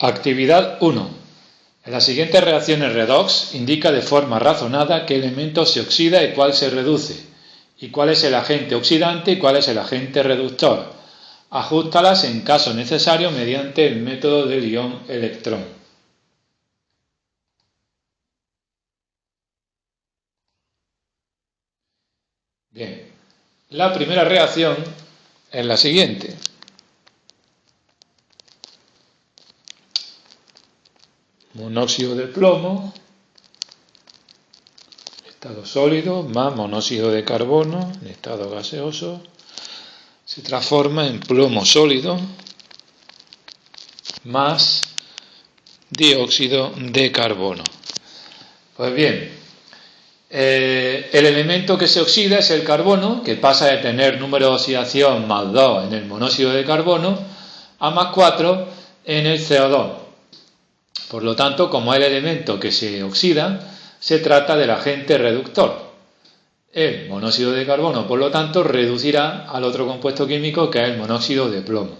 Actividad 1. En las siguientes reacciones redox indica de forma razonada qué elemento se oxida y cuál se reduce, y cuál es el agente oxidante y cuál es el agente reductor. Ajústalas en caso necesario mediante el método del ion-electrón. Bien, la primera reacción es la siguiente. Monóxido de plomo, estado sólido, más monóxido de carbono, en estado gaseoso, se transforma en plomo sólido, más dióxido de carbono. Pues bien, el elemento que se oxida es el carbono, que pasa de tener número de oxidación más 2 en el monóxido de carbono a más 4 en el CO2. Por lo tanto, como es el elemento que se oxida, se trata del agente reductor. El monóxido de carbono, por lo tanto, reducirá al otro compuesto químico que es el monóxido de plomo.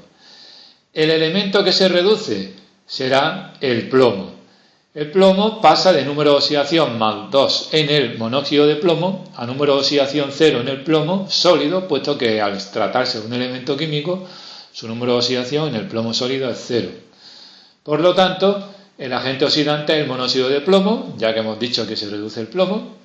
El elemento que se reduce será el plomo. El plomo pasa de número de oxidación más 2 en el monóxido de plomo a número de oxidación 0 en el plomo sólido, puesto que al tratarse de un elemento químico, su número de oxidación en el plomo sólido es 0. Por lo tanto, el agente oxidante es el monóxido de plomo, ya que hemos dicho que se reduce el plomo,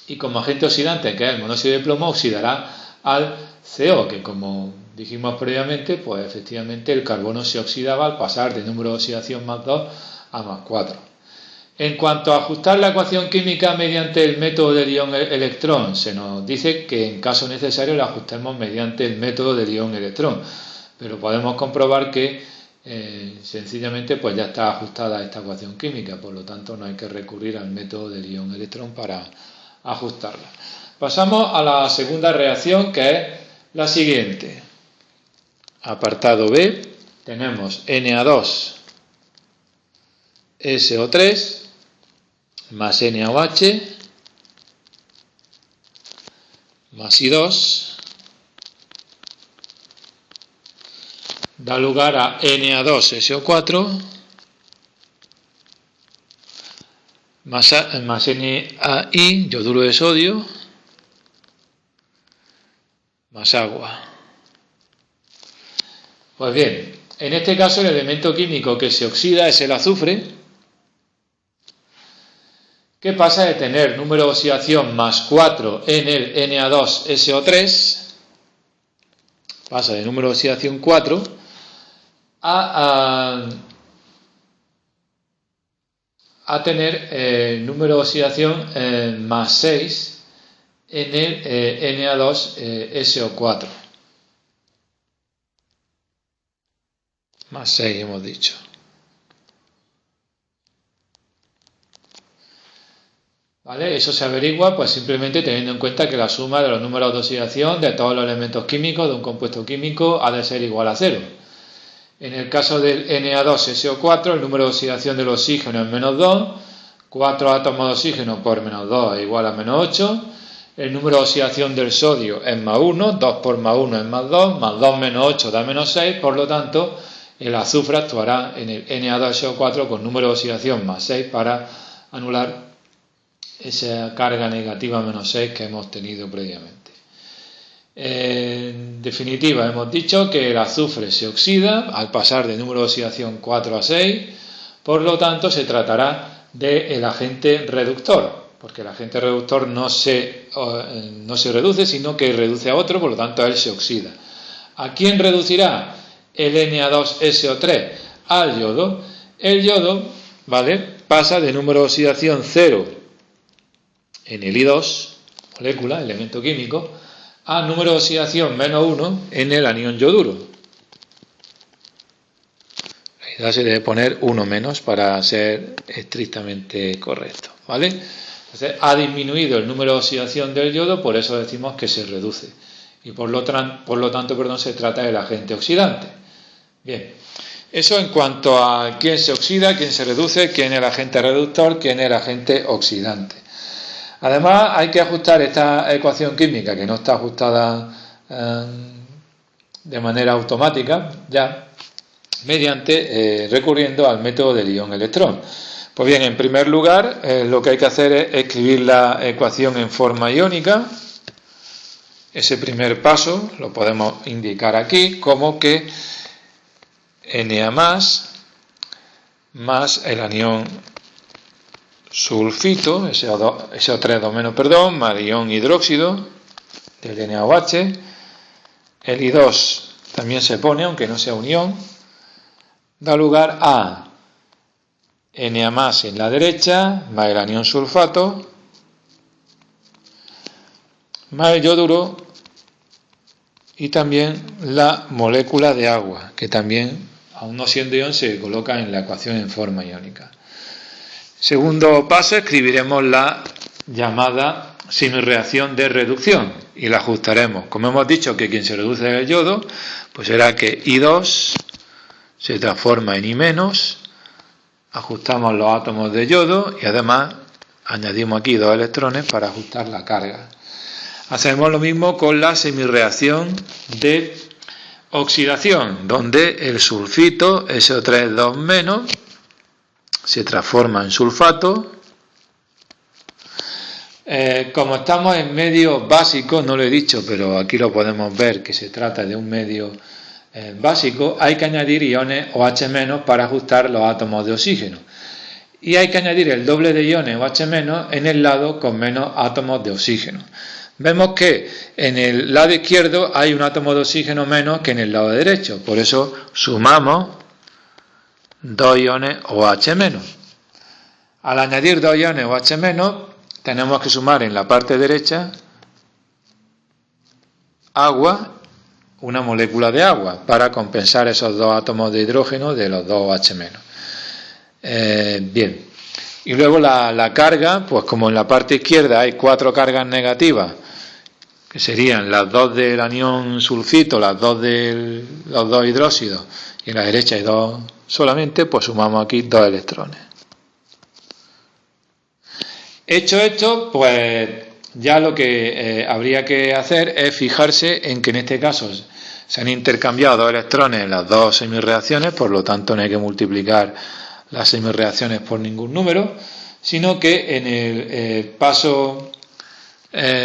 y como agente oxidante, que es el monóxido de plomo, oxidará al CO, que como dijimos previamente, pues efectivamente el carbono se oxidaba al pasar de número de oxidación más 2 a más 4. En cuanto a ajustar la ecuación química mediante el método del ion-electrón, se nos dice que en caso necesario la ajustemos mediante el método del ion-electrón, pero podemos comprobar que sencillamente pues ya está ajustada esta ecuación química, por lo tanto no hay que recurrir al método del ion-electrón para ajustarla. Pasamos a la segunda reacción, que es la siguiente. Apartado B, tenemos Na2SO3 más NaOH más I2 da lugar a Na2SO4 más NaI, yoduro de sodio, más agua. Pues bien, en este caso el elemento químico que se oxida es el azufre, que pasa de tener número de oxidación más 4 en el Na2SO3, pasa de número de oxidación 4 a tener número de oxidación más 6 en el Na2SO4. Más 6 hemos dicho. ¿Vale? Eso se averigua pues simplemente teniendo en cuenta que la suma de los números de oxidación de todos los elementos químicos de un compuesto químico ha de ser igual a 0. En el caso del Na2SO4, el número de oxidación del oxígeno es menos 2, 4 átomos de oxígeno por menos 2 es igual a menos 8, el número de oxidación del sodio es más 1, 2 por más 1 es más 2 menos 8 da menos 6, por lo tanto, el azufre actuará en el Na2SO4 con número de oxidación más 6 para anular esa carga negativa menos 6 que hemos tenido previamente. En definitiva, hemos dicho que el azufre se oxida al pasar de número de oxidación 4 a 6, por lo tanto se tratará del agente reductor, porque el agente reductor no se reduce, sino que reduce a otro, por lo tanto él se oxida. ¿A quién reducirá el Na2SO3? Al yodo. El yodo, ¿vale?, pasa de número de oxidación 0 en el I2, molécula, elemento químico, a número de oxidación menos 1 en el anión yoduro. La idea se debe poner 1 menos para ser estrictamente correcto, ¿vale? Entonces, ha disminuido el número de oxidación del yodo, por eso decimos que se reduce. Y por lo tanto, se trata del agente oxidante. Bien, eso en cuanto a quién se oxida, quién se reduce, quién es el agente reductor, quién es el agente oxidante. Además, hay que ajustar esta ecuación química, que no está ajustada de manera automática, ya, recurriendo al método del ion-electrón. Pues bien, en primer lugar, lo que hay que hacer es escribir la ecuación en forma iónica. Ese primer paso lo podemos indicar aquí como que Na más el anión sulfito, SO3 más el ion hidróxido del NaOH. El I2 también se pone, aunque no sea un ion, da lugar a Na más en la derecha, más el anión sulfato, más el yoduro y también la molécula de agua, que también, aun no siendo ion, se coloca en la ecuación en forma iónica. Segundo paso, escribiremos la llamada semireacción de reducción y la ajustaremos. Como hemos dicho que quien se reduce es el yodo, pues será que I2 se transforma en I-, ajustamos los átomos de yodo y además añadimos aquí 2 electrones para ajustar la carga. Hacemos lo mismo con la semireacción de oxidación, donde el sulfito SO3 se transforma en sulfato. Como estamos en medio básico, no lo he dicho, pero aquí lo podemos ver que se trata de un medio básico, hay que añadir iones OH- para ajustar los átomos de oxígeno. Y hay que añadir el doble de iones OH- en el lado con menos átomos de oxígeno. Vemos que en el lado izquierdo hay un átomo de oxígeno menos que en el lado derecho, por eso sumamos 2 iones OH-. Al añadir 2 iones OH-, tenemos que sumar en la parte derecha agua, una molécula de agua, para compensar esos 2 átomos de hidrógeno de los 2 OH-. Bien, y luego la carga, pues como en la parte izquierda hay 4 cargas negativas, que serían las 2 del anión sulfito, las 2 de los 2 hidróxidos, y en la derecha hay 2 solamente, pues sumamos aquí 2 electrones. Hecho esto, pues ya lo que habría que hacer es fijarse en que en este caso se han intercambiado 2 electrones en las 2 semireacciones, por lo tanto no hay que multiplicar las semireacciones por ningún número, sino que en el paso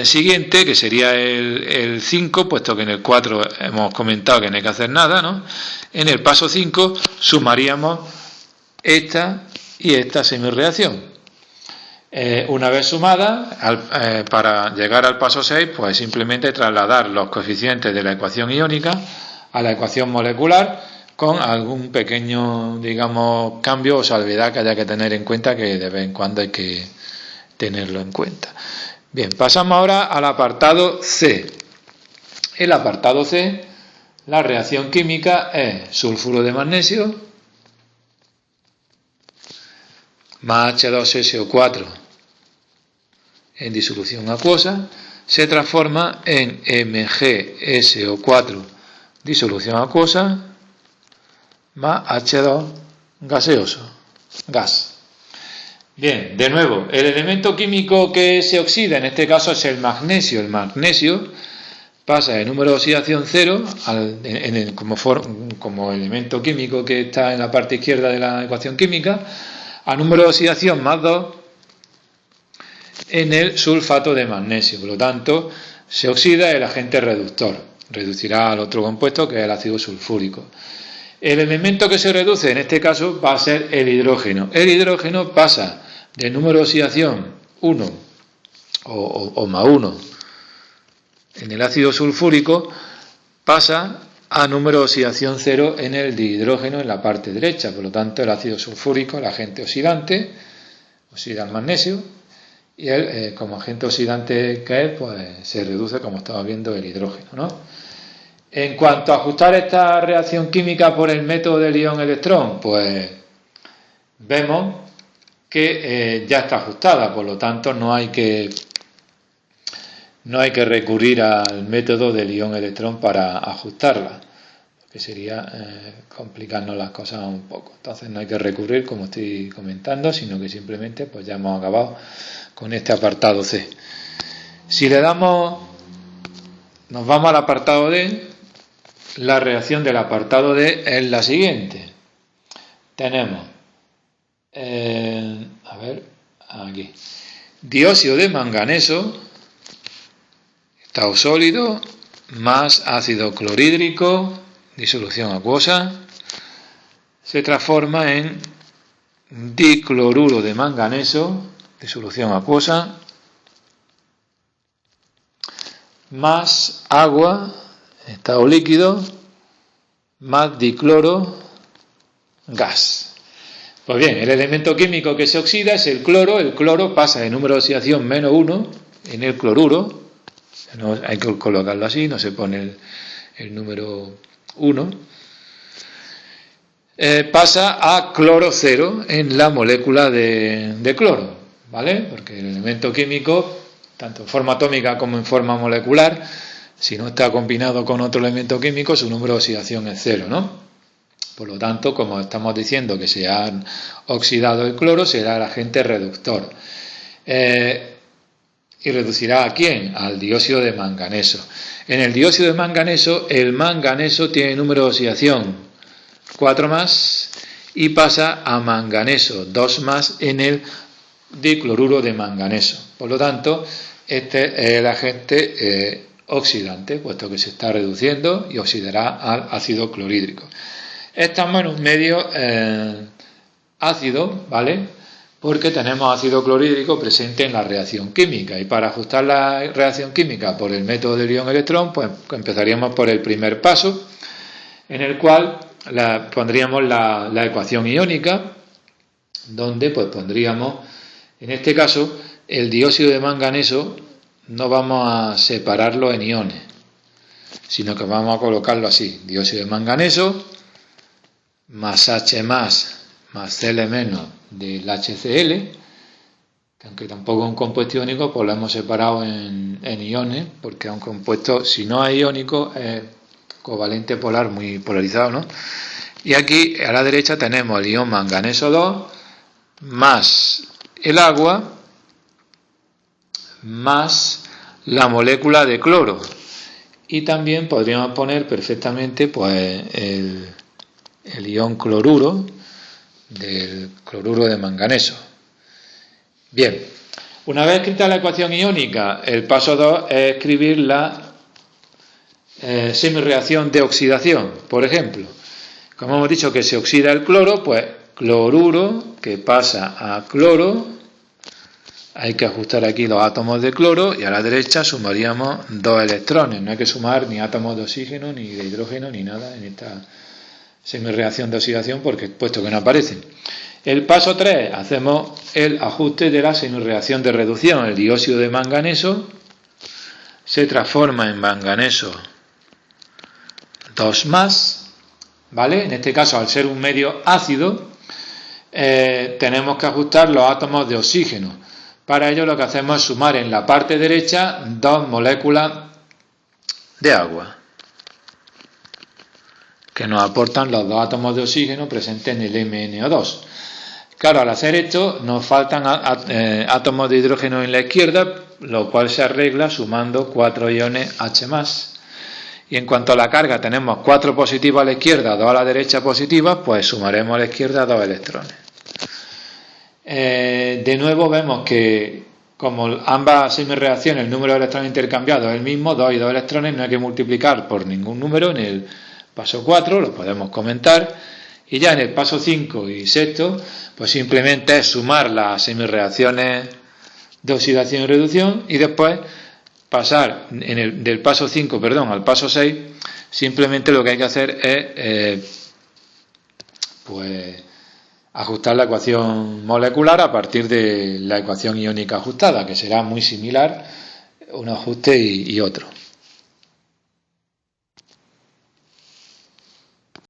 siguiente, que sería el 5, puesto que en el 4 hemos comentado que no hay que hacer nada, ¿no? En el paso 5 sumaríamos esta y esta semireacción. Una vez sumada, para llegar al paso 6, pues simplemente trasladar los coeficientes de la ecuación iónica a la ecuación molecular con algún pequeño, digamos, cambio o salvedad que haya que tener en cuenta, que de vez en cuando hay que tenerlo en cuenta. Bien, pasamos ahora al apartado C. El apartado C, la reacción química es sulfuro de magnesio más H2SO4 en disolución acuosa, se transforma en MgSO4 disolución acuosa más H2 gaseoso, gas. Bien, de nuevo, el elemento químico que se oxida, en este caso es el magnesio. El magnesio pasa de número de oxidación 0 como elemento químico que está en la parte izquierda de la ecuación química, a número de oxidación más 2 en el sulfato de magnesio. Por lo tanto, se oxida el agente reductor, reducirá al otro compuesto que es el ácido sulfúrico. El elemento que se reduce en este caso va a ser el hidrógeno. El hidrógeno pasa de número de oxidación 1 o más 1 en el ácido sulfúrico, pasa a número de oxidación 0 en el dihidrógeno en la parte derecha. Por lo tanto, el ácido sulfúrico, el agente oxidante, oxida el magnesio, y él, como agente oxidante que es, pues se reduce, como estamos viendo, el hidrógeno, ¿no? En cuanto a ajustar esta reacción química por el método del ion-electrón, pues vemos que ya está ajustada, por lo tanto no hay que recurrir al método del ion-electrón para ajustarla, porque sería complicarnos las cosas un poco. Entonces no hay que recurrir, como estoy comentando, sino que simplemente pues ya hemos acabado con este apartado C. Si le damos, nos vamos al apartado D. La reacción del apartado D es la siguiente. tenemos, aquí, dióxido de manganeso, estado sólido, más ácido clorhídrico, disolución acuosa, se transforma en dicloruro de manganeso, disolución acuosa, más agua, estado líquido, más dicloro, gas. Pues bien, el elemento químico que se oxida es el cloro pasa de número de oxidación -1 en el cloruro, no, hay que colocarlo así, no se pone el número 1, pasa a cloro 0 en la molécula de cloro, ¿vale? Porque el elemento químico, tanto en forma atómica como en forma molecular, si no está combinado con otro elemento químico, su número de oxidación es 0, ¿no? Por lo tanto, como estamos diciendo que se ha oxidado el cloro, será el agente reductor. ¿Y reducirá a quién? Al dióxido de manganeso. En el dióxido de manganeso, el manganeso tiene número de oxidación 4+, y pasa a manganeso 2+ en el dicloruro de manganeso. Por lo tanto, este es el agente oxidante, puesto que se está reduciendo y oxidará al ácido clorhídrico. Estamos en un medio ácido, ¿vale? Porque tenemos ácido clorhídrico presente en la reacción química, y para ajustar la reacción química por el método del ion-electrón, pues empezaríamos por el primer paso, en el cual pondríamos la ecuación iónica, donde pues pondríamos, en este caso, el dióxido de manganeso, no vamos a separarlo en iones, sino que vamos a colocarlo así: dióxido de manganeso más H más Cl menos del HCl, que aunque tampoco es un compuesto iónico, pues lo hemos separado en iones, porque es un compuesto, si no es iónico, es covalente polar, muy polarizado, ¿no? Y aquí a la derecha tenemos el ion manganeso 2 más el agua más la molécula de cloro, y también podríamos poner perfectamente pues el ion cloruro del cloruro de manganeso. Bien, una vez escrita la ecuación iónica, el paso 2 es escribir la semirreacción de oxidación. Por ejemplo, como hemos dicho que se oxida el cloro, pues cloruro que pasa a cloro, hay que ajustar aquí los átomos de cloro, y a la derecha sumaríamos 2 electrones. No hay que sumar ni átomos de oxígeno, ni de hidrógeno, ni nada en esta semirreacción de oxidación, porque puesto que no aparecen. El paso 3, hacemos el ajuste de la semirreacción de reducción. El dióxido de manganeso se transforma en manganeso 2+, ¿vale? En este caso, al ser un medio ácido, tenemos que ajustar los átomos de oxígeno. Para ello lo que hacemos es sumar en la parte derecha 2 moléculas de agua, que nos aportan los 2 átomos de oxígeno presentes en el MnO2. Claro, al hacer esto nos faltan átomos de hidrógeno en la izquierda, lo cual se arregla sumando 4 iones H+. Y en cuanto a la carga, tenemos 4 positivos a la izquierda, 2 a la derecha positivas, pues sumaremos a la izquierda 2 electrones. De nuevo vemos que como ambas semirreacciones el número de electrones intercambiados es el mismo, 2 y 2 electrones, no hay que multiplicar por ningún número en el paso 4, lo podemos comentar, y ya en el paso 5 y sexto, pues simplemente es sumar las semirreacciones de oxidación y reducción, y después pasar del paso 5, al paso 6, simplemente lo que hay que hacer es pues ajustar la ecuación molecular a partir de la ecuación iónica ajustada, que será muy similar, un ajuste y otro.